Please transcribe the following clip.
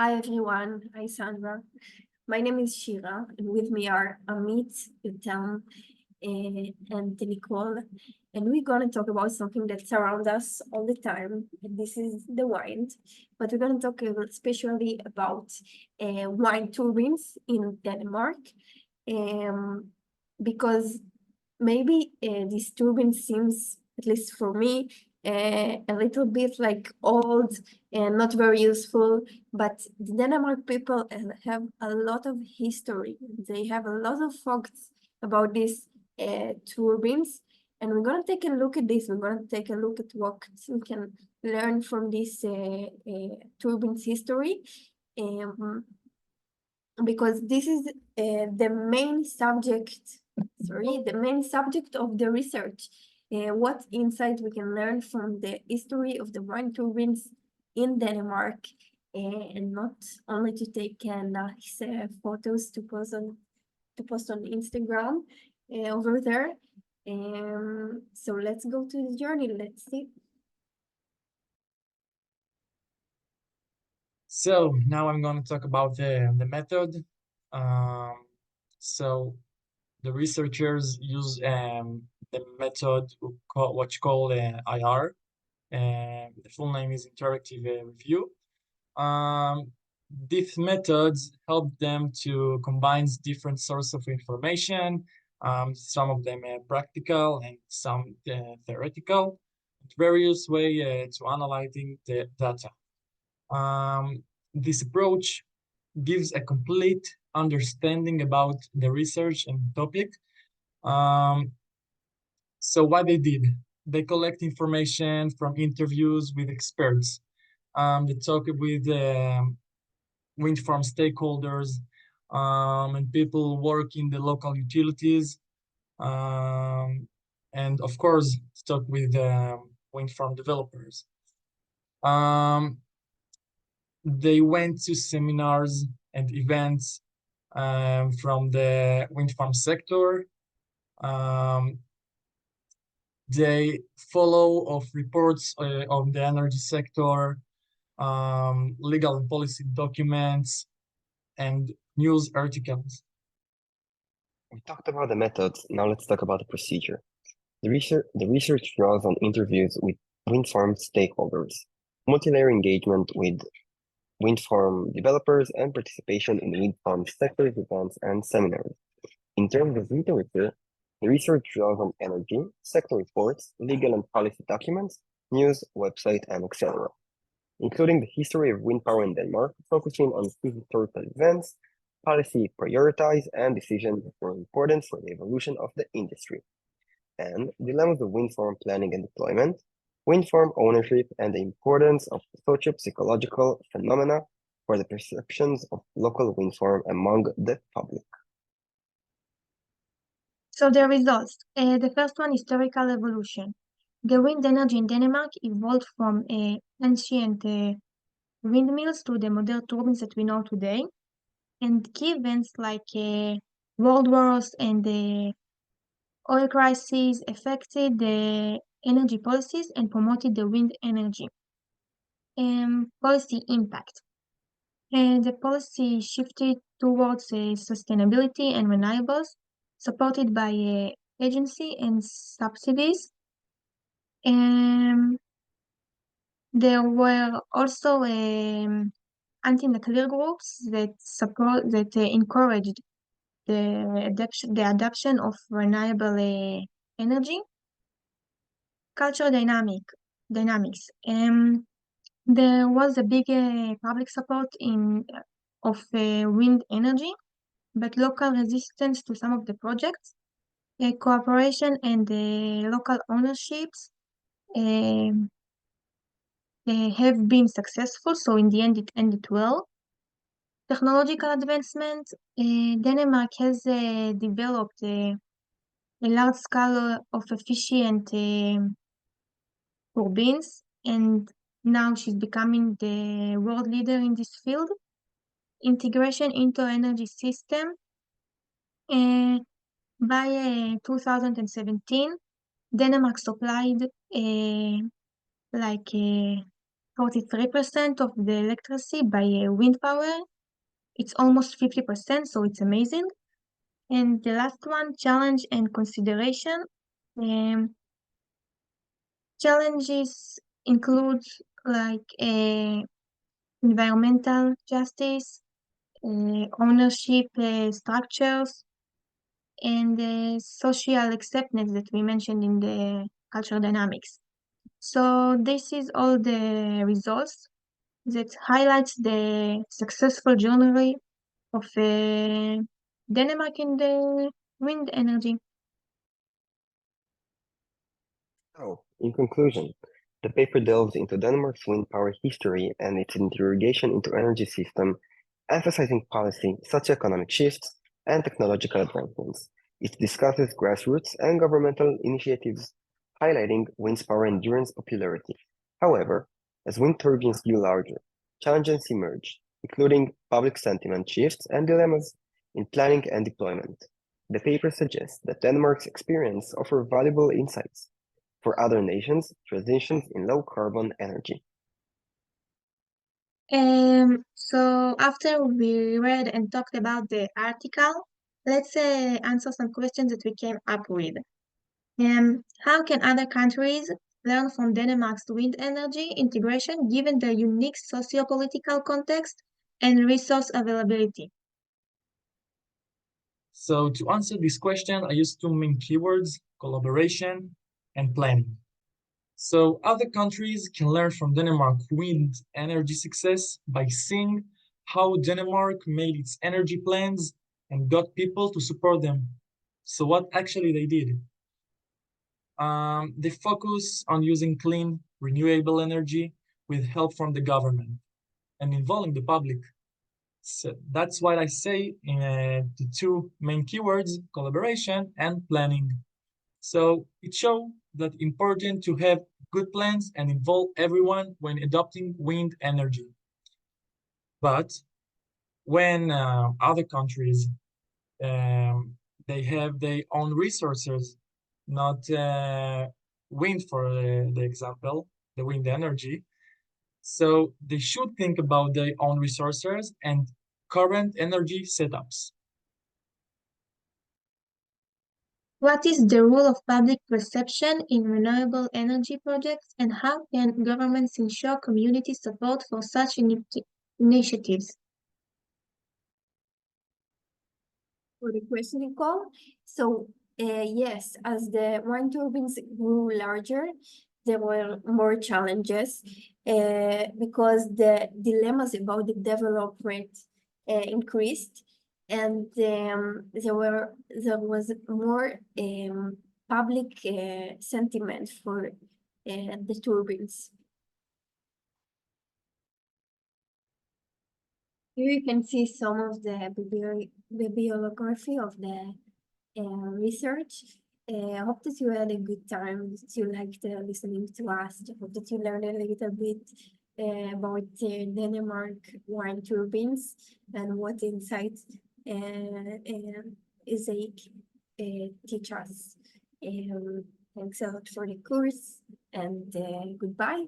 Hi everyone, hi Sandra. My name is Shira, and with me are Amit, Yutam, and Nicole. And we're gonna talk about something that surrounds us all the time. And this is the wine, but we're gonna talk especially about wine turbines in Denmark, um, because maybe this turbine seems, at least for me, a little bit like old and not very useful, but the Denmark people have a lot of history. They have a lot of facts about these turbines, and we're gonna take a look at this. We're gonna take a look at what we can learn from this turbines history, because this is the main subject. The main subject of the research. What insight we can learn from the history of the wind turbines in Denmark, and not only to take nice photos to post on Instagram over there. So let's go to the journey. Let's see. So now I'm going to talk about the method. Um, so the researchers use the method what you call IR. The full name is interactive review. Um, these methods help them to combine different sources of information, some of them practical and some theoretical, various way to analyzing the data. This approach gives a complete understanding about the research and topic. Um, so what they did, they collect information from interviews with experts. They talk with wind farm stakeholders and people work in the local utilities. Um, and of course, talk with wind farm developers. Um, they went to seminars and events from the wind farm sector. Um, they follow of reports on the energy sector, legal and policy documents, and news articles. We talked about the methods, now let's talk about the procedure. The research draws on interviews with wind farm stakeholders, multi-layer engagement with wind farm developers, and participation in wind farm sector events and seminars. In terms of literature, the research draws on energy, sector reports, legal and policy documents, news, website, and etc., including the history of wind power in Denmark, focusing on key historical events, policy priorities, and decisions that were important for the evolution of the industry, and dilemmas of wind farm planning and deployment, wind farm ownership, and the importance of socio-psychological phenomena for the perceptions of local wind farm among the public. So the results. The first one, historical evolution. The wind energy in Denmark evolved from ancient windmills to the modern turbines that we know today. And key events like world wars and the oil crises affected the energy policies and promoted the wind energy. Policy impact. The policy shifted towards sustainability and renewables, supported by agency and subsidies. There were also anti-nuclear groups that encouraged the adoption of renewable energy. Cultural dynamics. There was a big public support of wind energy, but local resistance to some of the projects, cooperation and local ownerships have been successful. So in the end, it ended well. Technological advancement. Denmark has developed a large scale of efficient turbines, and now she's becoming the world leader in this field. Integration into energy system. By 2017, Denmark supplied like 43% of the electricity by wind power. It's almost 50%, so it's amazing. And the last one, challenge and consideration. Challenges include like environmental justice, ownership structures, and social acceptance that we mentioned in the cultural dynamics. So this is all the results that highlights the successful journey of Denmark in the wind energy. So, in conclusion, the paper delves into Denmark's wind power history and its interrogation into energy system, emphasizing policy, socioeconomic shifts, and technological advancements. It discusses grassroots and governmental initiatives, highlighting wind's power endurance popularity. However, as wind turbines grew larger, challenges emerged, including public sentiment shifts and dilemmas in planning and deployment. The paper suggests that Denmark's experience offers valuable insights for other nations' transitions in low-carbon energy. So after we read and talked about the article, let's answer some questions that we came up with. How can other countries learn from Denmark's wind energy integration given their unique socio-political context and resource availability? So to answer this question, I use two main keywords, collaboration and planning. So other countries can learn from Denmark's wind energy success by seeing how Denmark made its energy plans and got people to support them. So what actually they did? They focus on using clean, renewable energy with help from the government and involving the public. So that's why I say in the two main keywords, collaboration and planning. So it shows that important to have good plans and involve everyone when adopting wind energy. But when other countries, they have their own resources, not wind for the example, the wind energy. So they should think about their own resources and current energy setups. What is the role of public perception in renewable energy projects, and how can governments ensure community support for such initiatives? For the question, Nicole. So, yes, as the wind turbines grew larger, there were more challenges because the dilemmas about the development increased, and there was more public sentiment for the turbines. Here you can see some of the bibliography of the research. I hope that you had a good time, that you liked listening to us. I hope that you learned a little bit about Denmark wind turbines and what insights is they teach us. Thanks a lot for the course, and goodbye.